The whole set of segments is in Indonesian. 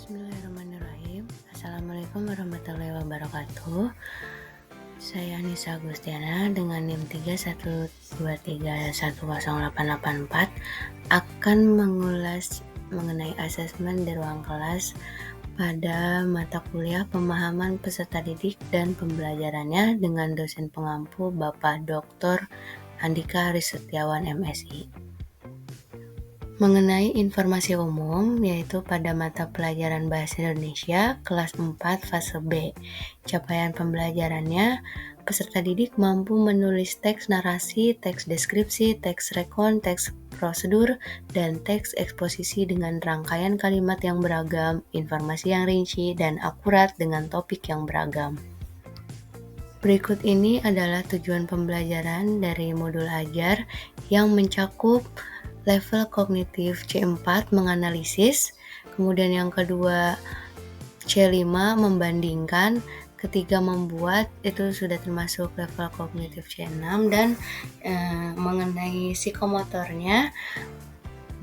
Bismillahirrahmanirrahim. Assalamualaikum warahmatullahi wabarakatuh. Saya Nisa Agustiana dengan NIM 312310884 akan mengulas mengenai asesmen di ruang kelas pada mata kuliah pemahaman peserta didik dan pembelajarannya dengan dosen pengampu Bapak Dr. Andika Aris Setiawan MSI. Mengenai informasi umum, yaitu pada mata pelajaran Bahasa Indonesia kelas 4 fase B. Capaian pembelajarannya, peserta didik mampu menulis teks narasi, teks deskripsi, teks rekon, teks prosedur, dan teks eksposisi dengan rangkaian kalimat yang beragam, informasi yang rinci, dan akurat dengan topik yang beragam. Berikut ini adalah tujuan pembelajaran dari modul ajar yang mencakup level kognitif C4 menganalisis, kemudian yang kedua C5 membandingkan, ketiga membuat, itu sudah termasuk level kognitif C6, dan mengenai psikomotornya,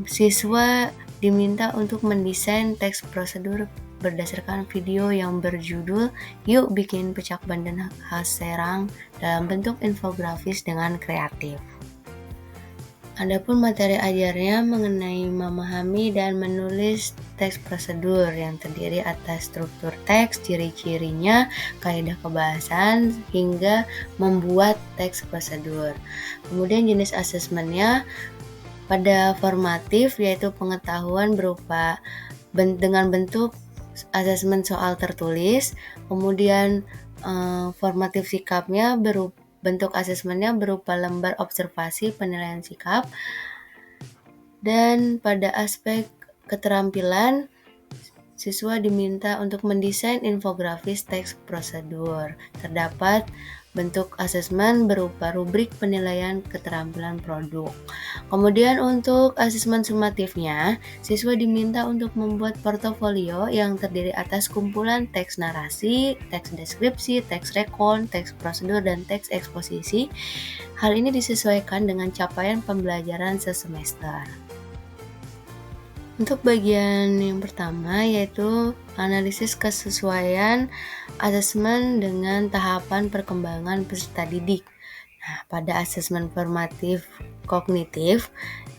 siswa diminta untuk mendesain teks prosedur berdasarkan video yang berjudul "Yuk Bikin Pecak Bandan Khas Serang" dalam bentuk infografis dengan kreatif. Adapun materi ajarnya mengenai memahami dan menulis teks prosedur yang terdiri atas struktur teks, ciri-cirinya, kaidah kebahasaan, hingga membuat teks prosedur. Kemudian jenis asesmennya pada formatif, yaitu pengetahuan berupa dengan bentuk asesmen soal tertulis. Kemudian formatif sikapnya bentuk asesmennya berupa lembar observasi penilaian sikap. Dan pada aspek keterampilan, siswa diminta untuk mendesain infografis teks prosedur. Terdapat bentuk asesmen berupa rubrik penilaian keterampilan produk. Kemudian untuk asesmen sumatifnya, siswa diminta untuk membuat portofolio yang terdiri atas kumpulan teks narasi, teks deskripsi, teks rekon, teks prosedur, dan teks eksposisi. Hal ini disesuaikan dengan capaian pembelajaran sesemester. Untuk bagian yang pertama, yaitu analisis kesesuaian asesmen dengan tahapan perkembangan peserta didik. Nah, pada asesmen formatif kognitif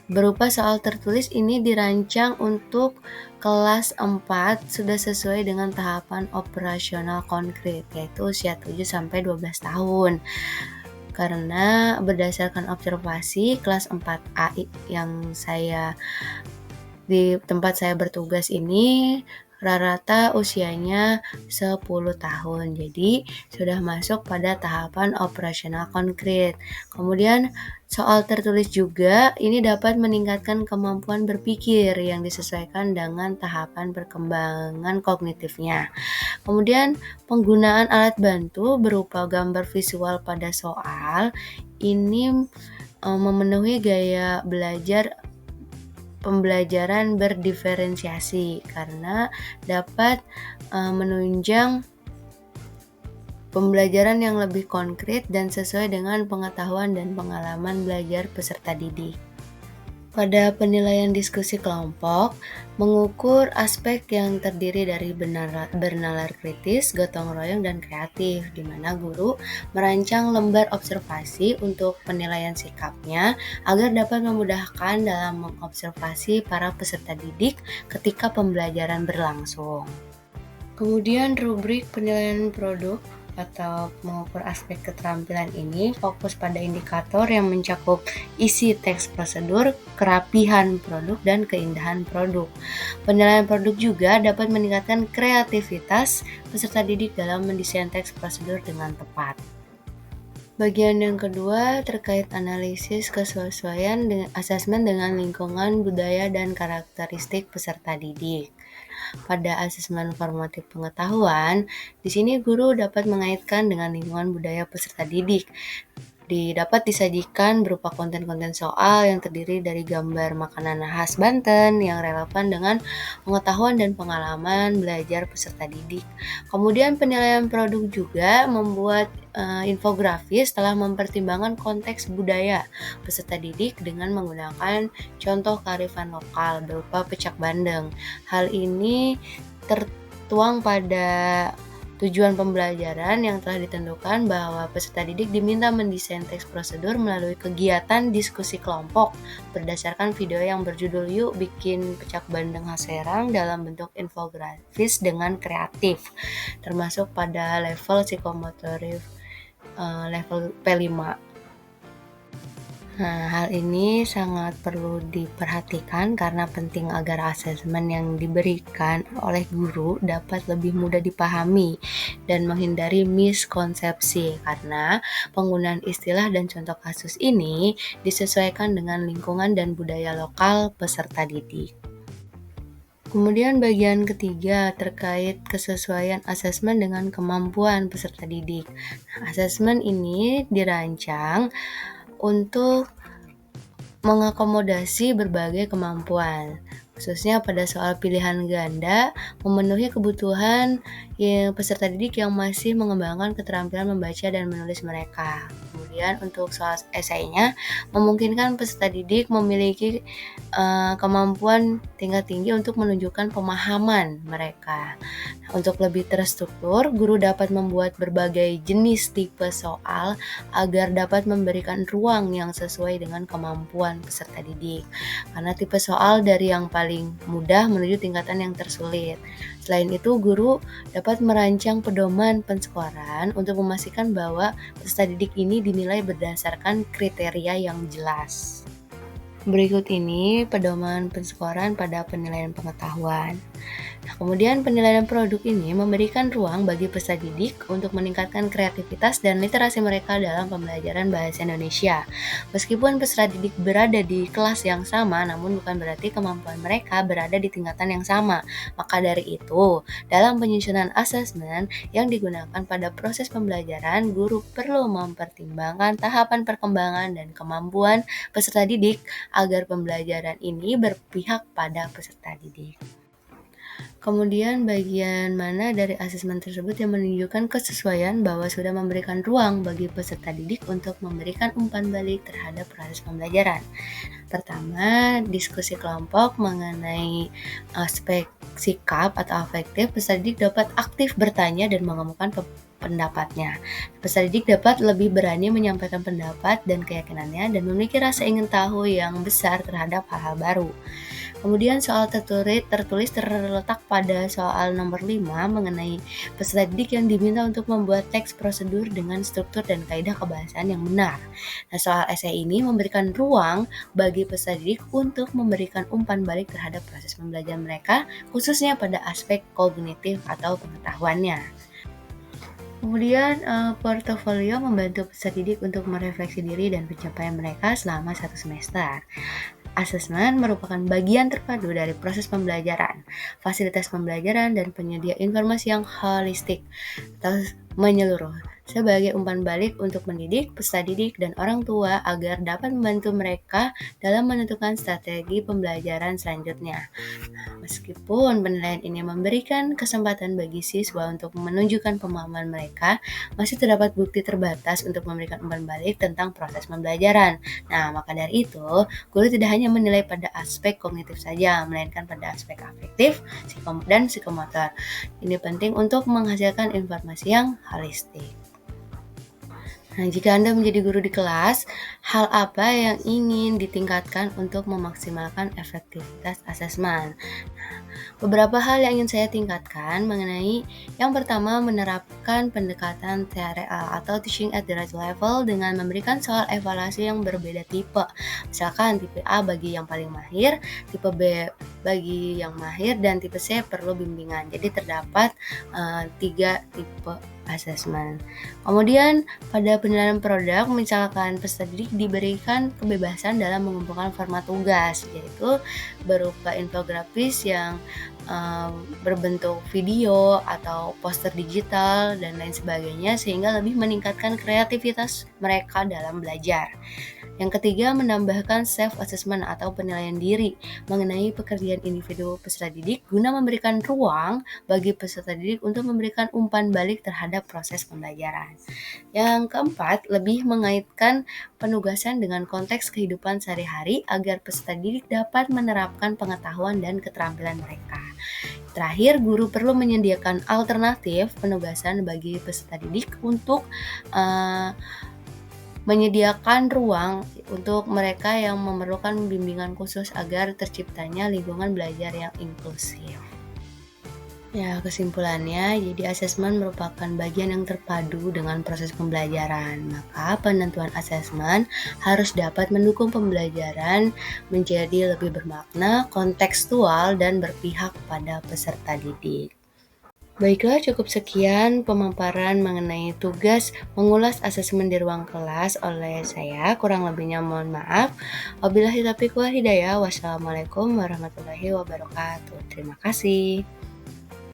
berupa soal tertulis ini dirancang untuk kelas 4 sudah sesuai dengan tahapan operasional konkret, yaitu usia 7-12 tahun. Karena berdasarkan observasi kelas 4A yang di tempat saya bertugas ini rata-rata usianya 10 tahun. Jadi sudah masuk pada tahapan operasional konkret. Kemudian soal tertulis juga ini dapat meningkatkan kemampuan berpikir yang disesuaikan dengan tahapan perkembangan kognitifnya. Kemudian penggunaan alat bantu berupa gambar visual pada soal ini memenuhi gaya belajar pembelajaran berdiferensiasi karena dapat menunjang pembelajaran yang lebih konkret dan sesuai dengan pengetahuan dan pengalaman belajar peserta didik. Pada penilaian diskusi kelompok, mengukur aspek yang terdiri dari bernalar kritis, gotong royong, dan kreatif, di mana guru merancang lembar observasi untuk penilaian sikapnya agar dapat memudahkan dalam mengobservasi para peserta didik ketika pembelajaran berlangsung. Kemudian rubrik penilaian produk atau mengukur aspek keterampilan ini fokus pada indikator yang mencakup isi teks prosedur, kerapihan produk, dan keindahan produk. Penilaian produk juga dapat meningkatkan kreativitas peserta didik dalam mendesain teks prosedur dengan tepat. Bagian yang kedua terkait analisis kesesuaian dengan asesmen dengan lingkungan, budaya, dan karakteristik peserta didik. Pada asesmen formatif pengetahuan, di sini guru dapat mengaitkan dengan lingkungan budaya peserta didik. Dapat disajikan berupa konten-konten soal yang terdiri dari gambar makanan khas Banten yang relevan dengan pengetahuan dan pengalaman belajar peserta didik. Kemudian penilaian produk juga membuat infografis setelah mempertimbangkan konteks budaya peserta didik dengan menggunakan contoh kearifan lokal berupa pecak bandeng. Hal ini tertuang pada tujuan pembelajaran yang telah ditentukan bahwa peserta didik diminta mendesain teks prosedur melalui kegiatan diskusi kelompok berdasarkan video yang berjudul "Yuk Bikin Pecak Bandeng Khas Serang" dalam bentuk infografis dengan kreatif, termasuk pada level psikomotorik level P5. Nah, hal ini sangat perlu diperhatikan karena penting agar asesmen yang diberikan oleh guru dapat lebih mudah dipahami dan menghindari miskonsepsi, karena penggunaan istilah dan contoh kasus ini disesuaikan dengan lingkungan dan budaya lokal peserta didik. Kemudian bagian ketiga terkait kesesuaian asesmen dengan kemampuan peserta didik. Asesmen ini dirancang untuk mengakomodasi berbagai kemampuan, khususnya pada soal pilihan ganda, memenuhi kebutuhan peserta didik yang masih mengembangkan keterampilan membaca dan menulis mereka. Kemudian untuk soal esainya, memungkinkan peserta didik memiliki kemampuan tingkat tinggi untuk menunjukkan pemahaman mereka. Untuk lebih terstruktur, guru dapat membuat berbagai jenis tipe soal agar dapat memberikan ruang yang sesuai dengan kemampuan peserta didik. Karena tipe soal dari yang paling mudah menuju tingkatan yang tersulit. Selain itu, guru dapat merancang pedoman penskoran untuk memastikan bahwa peserta didik ini dinilai berdasarkan kriteria yang jelas. Berikut ini pedoman penskoran pada penilaian pengetahuan. Nah, kemudian penilaian produk ini memberikan ruang bagi peserta didik untuk meningkatkan kreativitas dan literasi mereka dalam pembelajaran bahasa Indonesia. Meskipun peserta didik berada di kelas yang sama, namun bukan berarti kemampuan mereka berada di tingkatan yang sama. Maka dari itu, dalam penyusunan asesmen yang digunakan pada proses pembelajaran, guru perlu mempertimbangkan tahapan perkembangan dan kemampuan peserta didik agar pembelajaran ini berpihak pada peserta didik. Kemudian bagian mana dari asesmen tersebut yang menunjukkan kesesuaian bahwa sudah memberikan ruang bagi peserta didik untuk memberikan umpan balik terhadap proses pembelajaran. Pertama, diskusi kelompok mengenai aspek sikap atau afektif. Peserta didik dapat aktif bertanya dan mengemukakan pendapatnya. Peserta didik dapat lebih berani menyampaikan pendapat dan keyakinannya dan memiliki rasa ingin tahu yang besar terhadap hal-hal baru. Kemudian soal tertulis terletak pada soal nomor 5 mengenai peserta didik yang diminta untuk membuat teks prosedur dengan struktur dan kaidah kebahasaan yang benar. Nah, soal esai ini memberikan ruang bagi peserta didik untuk memberikan umpan balik terhadap proses pembelajaran mereka, khususnya pada aspek kognitif atau pengetahuannya. Kemudian portofolio membantu peserta didik untuk merefleksi diri dan pencapaian mereka selama 1 semester. Asesmen merupakan bagian terpadu dari proses pembelajaran, fasilitas pembelajaran, dan penyedia informasi yang holistik atau menyeluruh sebagai umpan balik untuk mendidik, peserta didik, dan orang tua agar dapat membantu mereka dalam menentukan strategi pembelajaran selanjutnya. Meskipun penilaian ini memberikan kesempatan bagi siswa untuk menunjukkan pemahaman mereka, masih terdapat bukti terbatas untuk memberikan umpan balik tentang proses pembelajaran. Nah, maka dari itu, guru tidak hanya menilai pada aspek kognitif saja, melainkan pada aspek afektif dan psikomotor. Ini penting untuk menghasilkan informasi yang holistik. Nah, jika Anda menjadi guru di kelas, hal apa yang ingin ditingkatkan untuk memaksimalkan efektivitas asesmen? Beberapa hal yang ingin saya tingkatkan mengenai yang pertama, menerapkan pendekatan TRL atau Teaching at the Right Level dengan memberikan soal evaluasi yang berbeda tipe. Misalkan tipe A bagi yang paling mahir, tipe B bagi yang mahir, dan tipe C perlu bimbingan. Jadi terdapat 3 tipe asesmen. Kemudian pada penilaian produk, misalkan peserta didik diberikan kebebasan dalam mengumpulkan format tugas, yaitu berupa infografis yang berbentuk video atau poster digital dan lain sebagainya, sehingga lebih meningkatkan kreativitas mereka dalam belajar. Yang ketiga, menambahkan self-assessment atau penilaian diri mengenai pekerjaan individu peserta didik guna memberikan ruang bagi peserta didik untuk memberikan umpan balik terhadap proses pembelajaran. Yang keempat, lebih mengaitkan penugasan dengan konteks kehidupan sehari-hari agar peserta didik dapat menerapkan pengetahuan dan keterampilan mereka. Terakhir, guru perlu menyediakan alternatif penugasan bagi peserta didik untuk menyediakan ruang untuk mereka yang memerlukan bimbingan khusus agar terciptanya lingkungan belajar yang inklusif. Ya, kesimpulannya, jadi asesmen merupakan bagian yang terpadu dengan proses pembelajaran. Maka penentuan asesmen harus dapat mendukung pembelajaran menjadi lebih bermakna, kontekstual, dan berpihak pada peserta didik. Baiklah, cukup sekian pemaparan mengenai tugas mengulas asesmen di ruang kelas oleh saya. Kurang lebihnya mohon maaf. Wabillahi taufiq wal hidayah. Wassalamualaikum warahmatullahi wabarakatuh. Terima kasih.